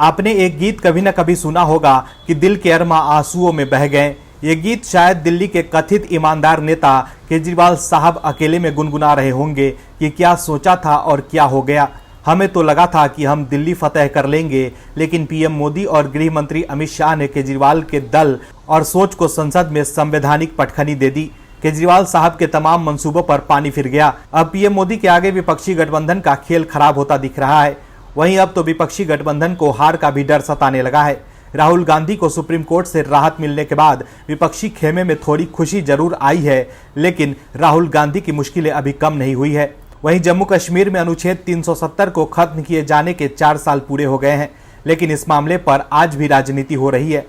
आपने एक गीत कभी न कभी सुना होगा कि दिल के अरमा आंसुओं में बह गए। ये गीत शायद दिल्ली के कथित ईमानदार नेता केजरीवाल साहब अकेले में गुनगुना रहे होंगे कि क्या सोचा था और क्या हो गया। हमें तो लगा था कि हम दिल्ली फतेह कर लेंगे, लेकिन पीएम मोदी और गृह मंत्री अमित शाह ने केजरीवाल के दल और सोच को संसद में संवैधानिक पटखनी दे दी। केजरीवाल साहब के तमाम मंसूबों पर पानी फिर गया। अब पीएम मोदी के आगे विपक्षी गठबंधन का खेल खराब होता दिख रहा है। वहीं अब तो विपक्षी गठबंधन को हार का भी डर सताने लगा है। राहुल गांधी को सुप्रीम कोर्ट से राहत मिलने के बाद विपक्षी खेमे में थोड़ी खुशी जरूर आई है, लेकिन राहुल गांधी की मुश्किलें अभी कम नहीं हुई है। वहीं जम्मू कश्मीर में अनुच्छेद 370 को खत्म किए जाने के 4 साल पूरे हो गए हैं, लेकिन इस मामले पर आज भी राजनीति हो रही है।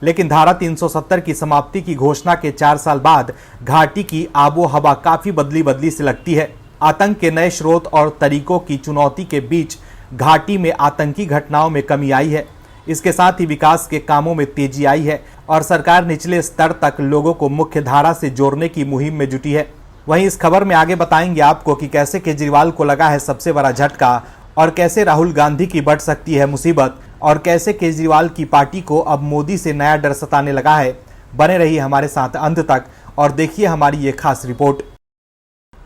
लेकिन धारा 370 की समाप्ति की घोषणा के 4 साल बाद घाटी की आबो हवा काफी बदली से लगती है। आतंक के नए स्रोत और तरीकों की चुनौती के बीच घाटी में आतंकी घटनाओं में कमी आई है। इसके साथ ही विकास के कामों में तेजी आई है और सरकार निचले स्तर तक लोगों को मुख्य धारा से जोड़ने की मुहिम में जुटी है। वहीं इस खबर में आगे बताएंगे आपको कि कैसे केजरीवाल को लगा है सबसे बड़ा झटका और कैसे राहुल गांधी की बढ़ सकती है मुसीबत और कैसे केजरीवाल की पार्टी को अब मोदी से नया डर सताने लगा है। बने रहिए हमारे साथ अंत तक और देखिए हमारी ये खास रिपोर्ट।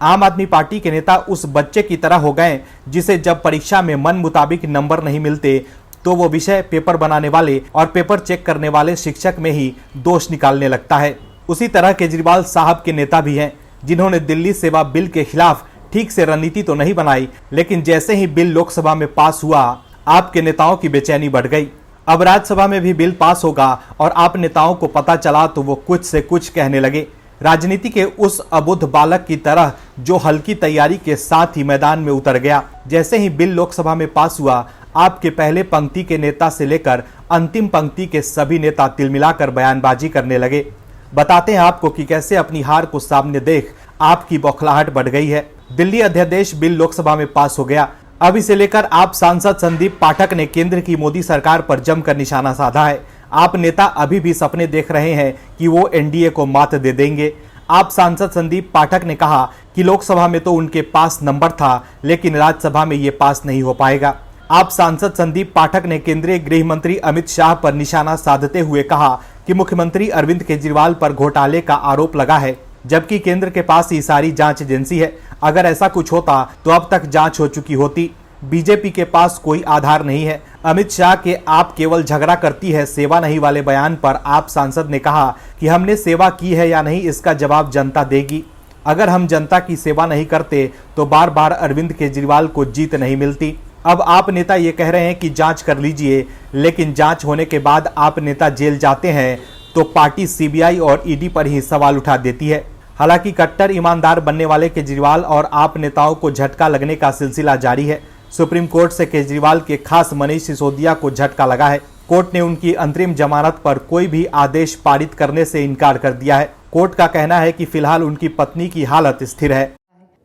आम आदमी पार्टी के नेता उस बच्चे की तरह हो गए जिसे जब परीक्षा में मन मुताबिक नंबर नहीं मिलते तो वो विषय पेपर बनाने वाले और पेपर चेक करने वाले शिक्षक में ही दोष निकालने लगता है। उसी तरह केजरीवाल साहब के नेता भी हैं, जिन्होंने दिल्ली सेवा बिल के खिलाफ ठीक से रणनीति तो नहीं बनाई, लेकिन जैसे ही बिल लोकसभा में पास हुआ आपके नेताओं की बेचैनी बढ़ गई। अब राज्यसभा में भी बिल पास होगा और आप नेताओं को पता चला तो वो कुछ से कुछ कहने लगे। राजनीति के उस अबुद्ध बालक की तरह जो हल्की तैयारी के साथ ही मैदान में उतर गया। जैसे ही बिल लोकसभा में पास हुआ आपके पहले पंक्ति के नेता से लेकर अंतिम पंक्ति के सभी नेता तिलमिलाकर बयानबाजी करने लगे। बताते हैं आपको कि कैसे अपनी हार को सामने देख आपकी बौखलाहट बढ़ गई है। दिल्ली अध्यादेश बिल लोकसभा में पास हो गया। अब इसे लेकर आप सांसद संदीप पाठक ने केंद्र की मोदी सरकार पर जमकर निशाना साधा है। आप नेता अभी भी सपने देख रहे हैं कि वो एनडीए को मात दे देंगे। आप सांसद संदीप पाठक ने कहा कि लोकसभा में तो उनके पास नंबर था, लेकिन राज्यसभा में ये पास नहीं हो पाएगा। आप सांसद संदीप पाठक ने केंद्रीय गृह मंत्री अमित शाह पर निशाना साधते हुए कहा कि मुख्यमंत्री अरविंद केजरीवाल पर घोटाले का आरोप लगा है, जबकि केंद्र के पास ही सारी जांच एजेंसी है। अगर ऐसा कुछ होता तो अब तक जांच हो चुकी होती। बीजेपी के पास कोई आधार नहीं है। अमित शाह के आप केवल झगड़ा करती है सेवा नहीं वाले बयान पर आप सांसद ने कहा कि हमने सेवा की है या नहीं इसका जवाब जनता देगी। अगर हम जनता की सेवा नहीं करते तो बार बार अरविंद केजरीवाल को जीत नहीं मिलती। अब आप नेता ये कह रहे हैं कि जांच कर लीजिए, लेकिन जांच होने के बाद आप नेता जेल जाते हैं तो पार्टी सीबीआई और ईडी पर ही सवाल उठा देती है। हालांकि कट्टर ईमानदार बनने वाले केजरीवाल और आप नेताओं को झटका लगने का सिलसिला जारी है। सुप्रीम कोर्ट से केजरीवाल के खास मनीष सिसोदिया को झटका लगा है। कोर्ट ने उनकी अंतरिम जमानत पर कोई भी आदेश पारित करने से इनकार कर दिया है। कोर्ट का कहना है कि फिलहाल उनकी पत्नी की हालत स्थिर है।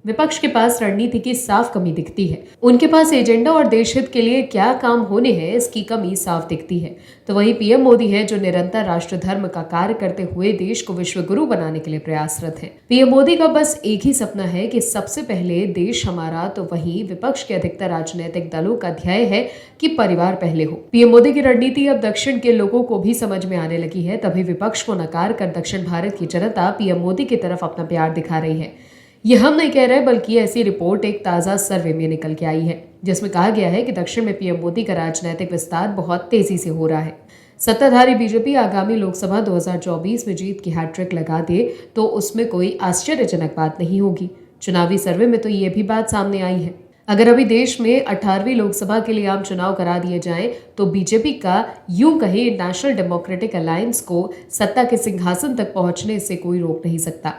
विपक्ष के पास रणनीति की साफ कमी दिखती है। उनके पास एजेंडा और देशहित के लिए क्या काम होने हैं इसकी कमी साफ दिखती है। तो वहीं पीएम मोदी है जो निरंतर राष्ट्र धर्म का कार्य करते हुए देश को विश्व गुरु बनाने के लिए प्रयासरत हैं। पीएम मोदी का बस एक ही सपना है कि सबसे पहले देश हमारा, तो वहीं विपक्ष के अधिकतर राजनीतिक दलों का ध्येय है कि परिवार पहले हो। पीएम मोदी की रणनीति अब दक्षिण के लोगों को भी समझ में आने लगी है, तभी विपक्ष को नकार कर दक्षिण भारत की जनता पीएम मोदी की तरफ अपना प्यार दिखा रही है। ये हम नहीं कह रहे, बल्कि ऐसी रिपोर्ट एक ताज़ा सर्वे में निकल के आई है, जिसमें कहा गया है कि दक्षिण में पीएम मोदी का राजनीतिक विस्तार बहुत तेजी से हो रहा है। सत्ताधारी बीजेपी आगामी लोकसभा 2024 में जीत की हैट्रिक लगा दे तो उसमें कोई आश्चर्यजनक बात नहीं होगी। चुनावी सर्वे में तो ये भी बात सामने आई है। अगर अभी देश में 18वीं लोकसभा के लिए आम चुनाव करा दिए जाएं तो बीजेपी का यूं कहे नेशनल डेमोक्रेटिक अलायंस को सत्ता के सिंहासन तक पहुंचने से कोई रोक नहीं सकता।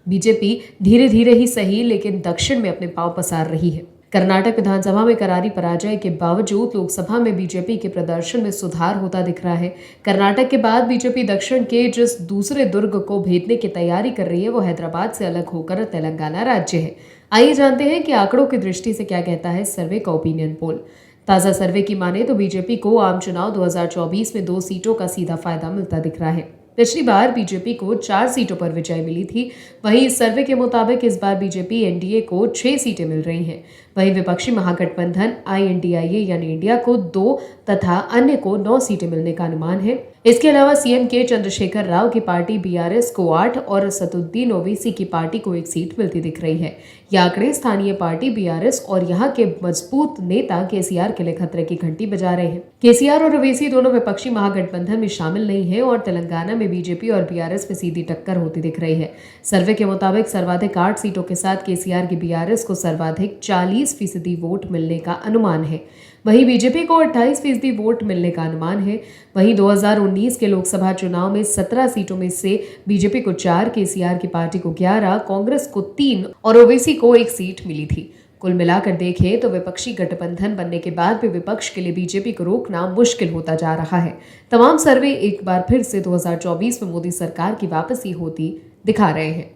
बीजेपी धीरे धीरे ही सही, लेकिन दक्षिण में अपने पांव पसार रही है। कर्नाटक विधानसभा में करारी पराजय के बावजूद लोकसभा में बीजेपी के प्रदर्शन में सुधार होता दिख रहा है। कर्नाटक के बाद बीजेपी दक्षिण के जिस दूसरे दुर्ग को भेदने की तैयारी कर रही है वो हैदराबाद से अलग होकर तेलंगाना राज्य है। आइए जानते हैं कि आंकड़ों की दृष्टि से क्या कहता है सर्वे का ओपिनियन पोल। ताज़ा सर्वे की माने तो बीजेपी को आम चुनाव 2024 में 2 सीटों का सीधा फायदा मिलता दिख रहा है। पिछली बार बीजेपी को 4 सीटों पर विजय मिली थी। वहीं इस सर्वे के मुताबिक इस बार बीजेपी एनडीए को 6 सीटें मिल रही हैं। वहीं विपक्षी महागठबंधन INDIA यानी इंडिया को 2 तथा अन्य को 9 सीटें मिलने का अनुमान है। इसके अलावा सीएम के चंद्रशेखर राव की पार्टी BRS को 8 और असदुद्दीन ओवैसी की पार्टी को 1 सीट मिलती दिख रही है। यह आंकड़े स्थानीय पार्टी BRS और यहाँ के मजबूत नेता KCR के लिए खतरे की घंटी बजा रहे हैं। KCR और ओवैसी दोनों विपक्षी महागठबंधन में शामिल नहीं है और तेलंगाना में बीजेपी और BRS में सीधी टक्कर होती दिख रही है। सर्वे के मुताबिक सर्वाधिक 8 सीटों के साथ KCR की BRS को सर्वाधिक 40% वोट मिलने का अनुमान है। वहीं बीजेपी को 28% वोट मिलने का अनुमान है। वहीं 2019 के लोकसभा चुनाव में 17 सीटों में से बीजेपी को 4, KCR की पार्टी को 11, कांग्रेस को 3 और ओवैसी को 1 सीट मिली थी। कुल मिलाकर देखें तो विपक्षी गठबंधन बनने के बाद भी विपक्ष के लिए बीजेपी को रोकना मुश्किल होता जा रहा है। तमाम सर्वे एक बार फिर से 2024 में मोदी सरकार की वापसी होती दिखा रहे हैं।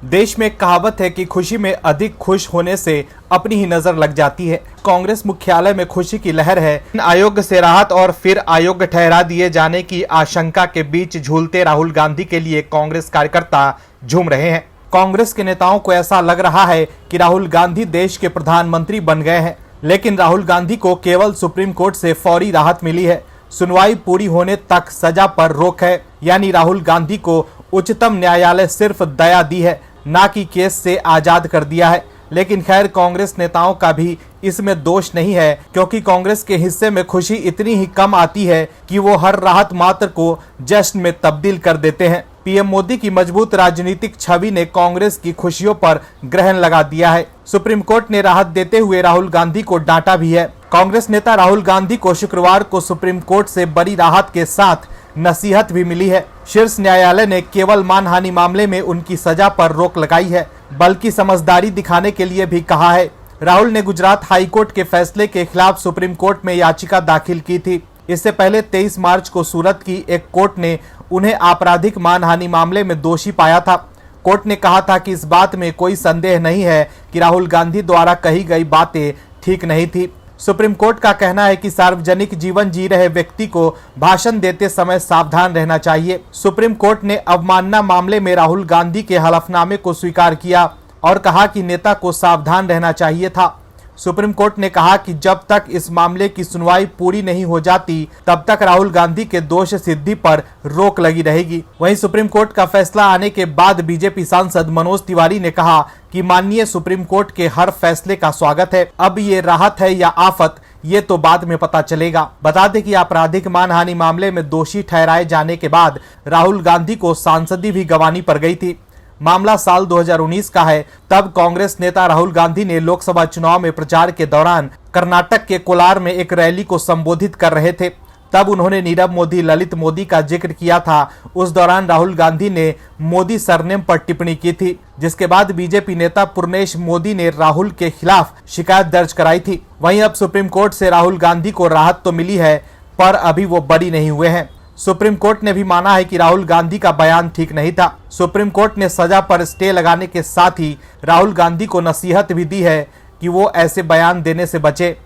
देश में एक कहावत है कि खुशी में अधिक खुश होने से अपनी ही नजर लग जाती है। कांग्रेस मुख्यालय में खुशी की लहर है। आयोग से राहत और फिर अयोग्य ठहरा दिए जाने की आशंका के बीच झूलते राहुल गांधी के लिए कांग्रेस कार्यकर्ता झूम रहे हैं। कांग्रेस के नेताओं को ऐसा लग रहा है कि राहुल गांधी देश के प्रधानमंत्री बन गए हैं, लेकिन राहुल गांधी को केवल सुप्रीम कोर्ट से फौरी राहत मिली है। सुनवाई पूरी होने तक सजा पर रोक है, यानी राहुल गांधी को उच्चतम न्यायालय सिर्फ दया दी है, ना कि केस से आजाद कर दिया है। लेकिन खैर, कांग्रेस नेताओं का भी इसमें दोष नहीं है, क्योंकि कांग्रेस के हिस्से में खुशी इतनी ही कम आती है कि वो हर राहत मात्र को जश्न में तब्दील कर देते हैं। पीएम मोदी की मजबूत राजनीतिक छवि ने कांग्रेस की खुशियों पर ग्रहण लगा दिया है। सुप्रीम कोर्ट ने राहत देते हुए राहुल गांधी को डांटा भी है। कांग्रेस नेता राहुल गांधी को शुक्रवार को सुप्रीम कोर्ट से बड़ी राहत के साथ नसीहत भी मिली है। शीर्ष न्यायालय ने केवल मानहानि मामले में उनकी सजा पर रोक लगाई है, बल्कि समझदारी दिखाने के लिए भी कहा है। राहुल ने गुजरात हाईकोर्ट के फैसले के खिलाफ सुप्रीम कोर्ट में याचिका दाखिल की थी। इससे पहले 23 मार्च को सूरत की एक कोर्ट ने उन्हें आपराधिक मानहानि मामले में दोषी पाया था। कोर्ट ने कहा था कि इस बात में कोई संदेह नहीं है कि राहुल गांधी द्वारा कही गई बातें ठीक नहीं थी। सुप्रीम कोर्ट का कहना है कि सार्वजनिक जीवन जी रहे व्यक्ति को भाषण देते समय सावधान रहना चाहिए। सुप्रीम कोर्ट ने अवमानना मामले में राहुल गांधी के हलफनामे को स्वीकार किया और कहा कि नेता को सावधान रहना चाहिए था। सुप्रीम कोर्ट ने कहा कि जब तक इस मामले की सुनवाई पूरी नहीं हो जाती, तब तक राहुल गांधी के दोष सिद्धि पर रोक लगी रहेगी। वहीं सुप्रीम कोर्ट का फैसला आने के बाद बीजेपी सांसद मनोज तिवारी ने कहा कि माननीय सुप्रीम कोर्ट के हर फैसले का स्वागत है। अब ये राहत है या आफत, ये तो बाद में पता चलेगा। बता दें कि आपराधिक मानहानि मामले में दोषी ठहराए जाने के बाद राहुल गांधी को सांसदी भी गंवानी पड़ गई थी। मामला साल 2019 का है। तब कांग्रेस नेता राहुल गांधी ने लोकसभा चुनाव में प्रचार के दौरान कर्नाटक के कोलार में एक रैली को संबोधित कर रहे थे। तब उन्होंने नीरव मोदी, ललित मोदी का जिक्र किया था। उस दौरान राहुल गांधी ने मोदी सरनेम पर टिप्पणी की थी, जिसके बाद बीजेपी नेता पूर्णेश मोदी ने राहुल के खिलाफ शिकायत दर्ज कराई थी। वहीं अब सुप्रीम कोर्ट से राहुल गांधी को राहत तो मिली है, पर अभी वो बरी नहीं हुए हैं। सुप्रीम कोर्ट ने भी माना है कि राहुल गांधी का बयान ठीक नहीं था। सुप्रीम कोर्ट ने सजा पर स्टे लगाने के साथ ही राहुल गांधी को नसीहत भी दी है कि वो ऐसे बयान देने से बचे।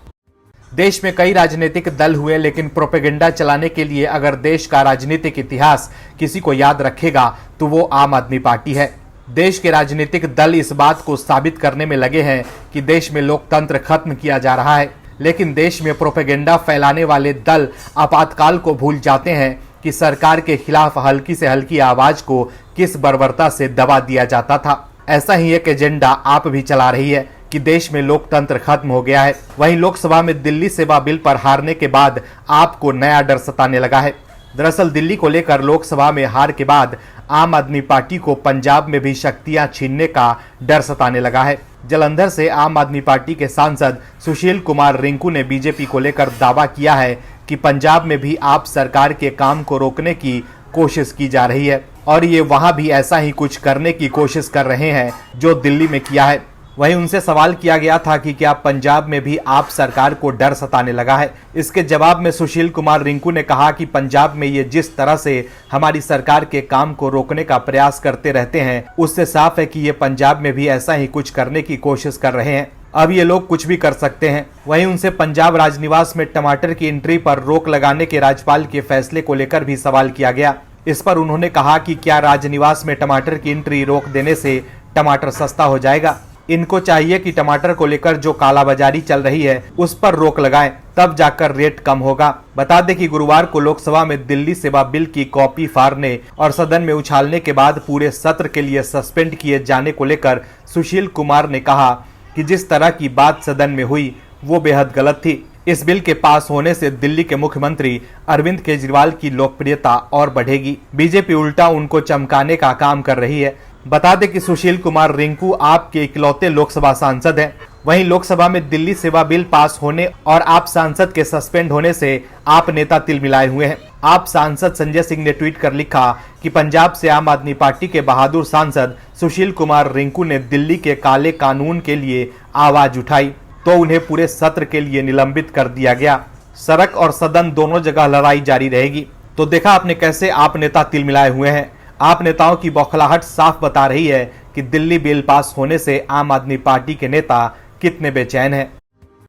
देश में कई राजनीतिक दल हुए, लेकिन प्रोपेगेंडा चलाने के लिए अगर देश का राजनीतिक इतिहास किसी को याद रखेगा तो वो आम आदमी पार्टी है। देश के राजनीतिक दल इस बात को साबित करने में लगे हैं कि देश में लोकतंत्र खत्म किया जा रहा है, लेकिन देश में प्रोपेगेंडा फैलाने वाले दल आपातकाल को भूल जाते हैं कि सरकार के खिलाफ हल्की से हल्की आवाज को किस बर्बरता से दबा दिया जाता था। ऐसा ही एक एजेंडा आप भी चला रही है कि देश में लोकतंत्र खत्म हो गया है। वहीं लोकसभा में दिल्ली सेवा बिल पर हारने के बाद आपको नया डर सताने लगा है। दरअसल दिल्ली को लेकर लोकसभा में हार के बाद आम आदमी पार्टी को पंजाब में भी शक्तियां छीनने का डर सताने लगा है। जालंधर से आम आदमी पार्टी के सांसद सुशील कुमार रिंकू ने बीजेपी को लेकर दावा किया है कि पंजाब में भी आप सरकार के काम को रोकने की कोशिश की जा रही है और ये वहां भी ऐसा ही कुछ करने की कोशिश कर रहे हैं जो दिल्ली में किया है। वहीं उनसे सवाल किया गया था कि क्या पंजाब में भी आप सरकार को डर सताने लगा है। इसके जवाब में सुशील कुमार रिंकू ने कहा कि पंजाब में ये जिस तरह से हमारी सरकार के काम को रोकने का प्रयास करते रहते हैं, उससे साफ है कि ये पंजाब में भी ऐसा ही कुछ करने की कोशिश कर रहे हैं। अब ये लोग कुछ भी कर सकते हैं। वहीं उनसे पंजाब राजनिवास में टमाटर की एंट्री पर रोक लगाने के राज्यपाल के फैसले को लेकर भी सवाल किया गया। इस पर उन्होंने कहा कि क्या राजनिवास में टमाटर की एंट्री रोक देने से टमाटर सस्ता हो जाएगा। इनको चाहिए कि टमाटर को लेकर जो कालाबाजारी चल रही है उस पर रोक लगाएं, तब जाकर रेट कम होगा। बता दें कि गुरुवार को लोकसभा में दिल्ली सेवा बिल की कॉपी फाड़ने और सदन में उछालने के बाद पूरे सत्र के लिए सस्पेंड किए जाने को लेकर सुशील कुमार ने कहा कि जिस तरह की बात सदन में हुई वो बेहद गलत थी। इस बिल के पास होने से दिल्ली के मुख्यमंत्री अरविंद केजरीवाल की लोकप्रियता और बढ़ेगी। बीजेपी उल्टा उनको चमकाने का काम कर रही है। बता दें कि सुशील कुमार रिंकू आप के इकलौते लोकसभा सांसद हैं। वहीं लोकसभा में दिल्ली सेवा बिल पास होने और आप सांसद के सस्पेंड होने से आप नेता तिलमिलाए हुए हैं। आप सांसद संजय सिंह ने ट्वीट कर लिखा कि पंजाब से आम आदमी पार्टी के बहादुर सांसद सुशील कुमार रिंकू ने दिल्ली के काले कानून के लिए आवाज उठाई तो उन्हें पूरे सत्र के लिए निलंबित कर दिया गया। सड़क और सदन दोनों जगह लड़ाई जारी रहेगी। तो देखा आपने कैसे आप नेता तिलमिलाए हुए हैं। आप नेताओं की बौखलाहट साफ बता रही है कि दिल्ली बिल पास होने से आम आदमी पार्टी के नेता कितने बेचैन हैं।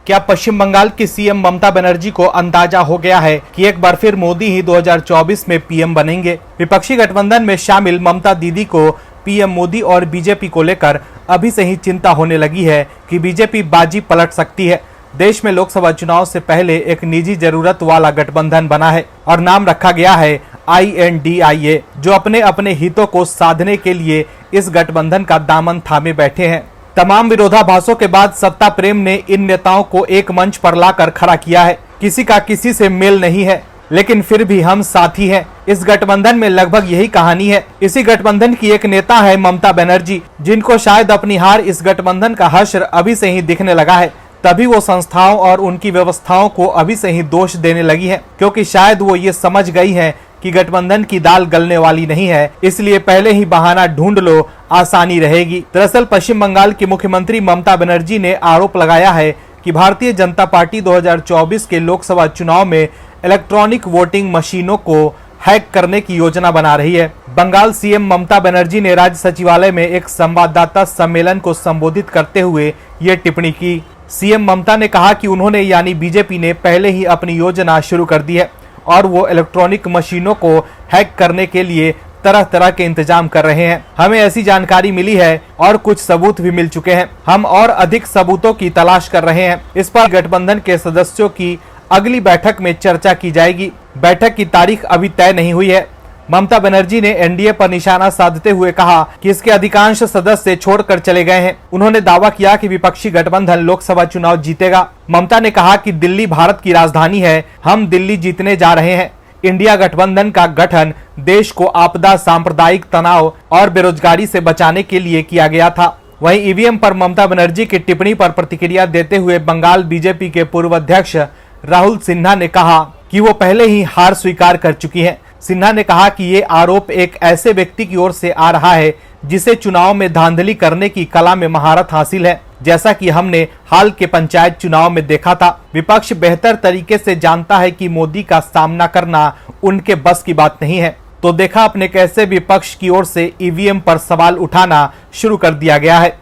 क्या पश्चिम बंगाल की सीएम ममता बनर्जी को अंदाजा हो गया है कि एक बार फिर मोदी ही 2024 में पीएम बनेंगे? विपक्षी गठबंधन में शामिल ममता दीदी को पीएम मोदी और बीजेपी को लेकर अभी से ही चिंता होने लगी है कि बीजेपी बाजी पलट सकती है। देश में लोकसभा चुनाव से पहले एक निजी जरूरत वाला गठबंधन बना है और नाम रखा गया है INDIA, जो अपने अपने हितों को साधने के लिए इस गठबंधन का दामन थामे बैठे हैं। तमाम विरोधाभासों के बाद सत्ता प्रेम ने इन नेताओं को एक मंच पर लाकर खड़ा किया है। किसी का किसी से मेल नहीं है, लेकिन फिर भी हम साथी हैं। इस गठबंधन में लगभग यही कहानी है। इसी गठबंधन की एक नेता है ममता बनर्जी, जिनको शायद अपनी हार इस गठबंधन का हश्र अभी से ही दिखने लगा है। तभी वो संस्थाओं और उनकी व्यवस्थाओं को अभी से ही दोष देने लगी है, क्योंकि शायद वो ये समझ गई है कि गठबंधन की दाल गलने वाली नहीं है, इसलिए पहले ही बहाना ढूंढ लो, आसानी रहेगी। दरअसल पश्चिम बंगाल की मुख्यमंत्री ममता बनर्जी ने आरोप लगाया है कि भारतीय जनता पार्टी 2024 के लोकसभा चुनाव में इलेक्ट्रॉनिक वोटिंग मशीनों को हैक करने की योजना बना रही है। बंगाल सीएम ममता बनर्जी ने राज्य सचिवालय में एक संवाददाता सम्मेलन को संबोधित करते हुए ये टिप्पणी की। सीएम ममता ने कहा कि उन्होंने यानी बीजेपी ने पहले ही अपनी योजना शुरू कर दी है और वो इलेक्ट्रॉनिक मशीनों को हैक करने के लिए तरह तरह के इंतजाम कर रहे हैं। हमें ऐसी जानकारी मिली है और कुछ सबूत भी मिल चुके हैं। हम और अधिक सबूतों की तलाश कर रहे हैं। इस पर गठबंधन के सदस्यों की अगली बैठक में चर्चा की जाएगी। बैठक की तारीख अभी तय नहीं हुई है। ममता बनर्जी ने एनडीए पर निशाना साधते हुए कहा कि इसके अधिकांश सदस्य छोड़कर चले गए हैं। उन्होंने दावा किया कि विपक्षी गठबंधन लोकसभा चुनाव जीतेगा। ममता ने कहा कि दिल्ली भारत की राजधानी है, हम दिल्ली जीतने जा रहे हैं। इंडिया गठबंधन का गठन देश को आपदा, सांप्रदायिक तनाव और बेरोजगारी से बचाने के लिए किया गया था। वहीं ईवीएम पर ममता बनर्जी की टिप्पणी पर प्रतिक्रिया देते हुए बंगाल बीजेपी के पूर्व अध्यक्ष राहुल सिन्हा ने कहा कि वो पहले ही हार स्वीकार कर चुकी हैं। सिन्हा ने कहा कि ये आरोप एक ऐसे व्यक्ति की ओर से आ रहा है जिसे चुनाव में धांधली करने की कला में महारत हासिल है, जैसा कि हमने हाल के पंचायत चुनाव में देखा था। विपक्ष बेहतर तरीके से जानता है कि मोदी का सामना करना उनके बस की बात नहीं है। तो देखा आपने कैसे विपक्ष की ओर से ईवीएम पर सवाल उठाना शुरू कर दिया गया है।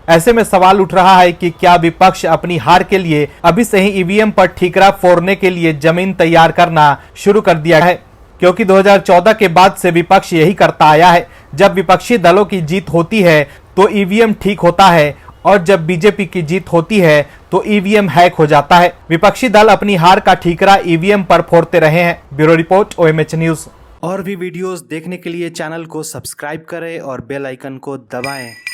ऐसे में सवाल उठ रहा है कि क्या विपक्ष अपनी हार के लिए अभी से ही ईवीएम पर ठीकरा फोड़ने के लिए जमीन तैयार करना शुरू कर दिया है? क्योंकि 2014 के बाद से विपक्ष यही करता आया है। जब विपक्षी दलों की जीत होती है तो ईवीएम ठीक होता है और जब बीजेपी की जीत होती है तो ईवीएम हैक हो जाता है। विपक्षी दल अपनी हार का ठीकरा ईवीएम पर फोड़ते रहे हैं। Bureau report, OMH news. और भी वीडियोस देखने के लिए चैनल को सब्सक्राइब करें और बेल आइकन को दबाएं।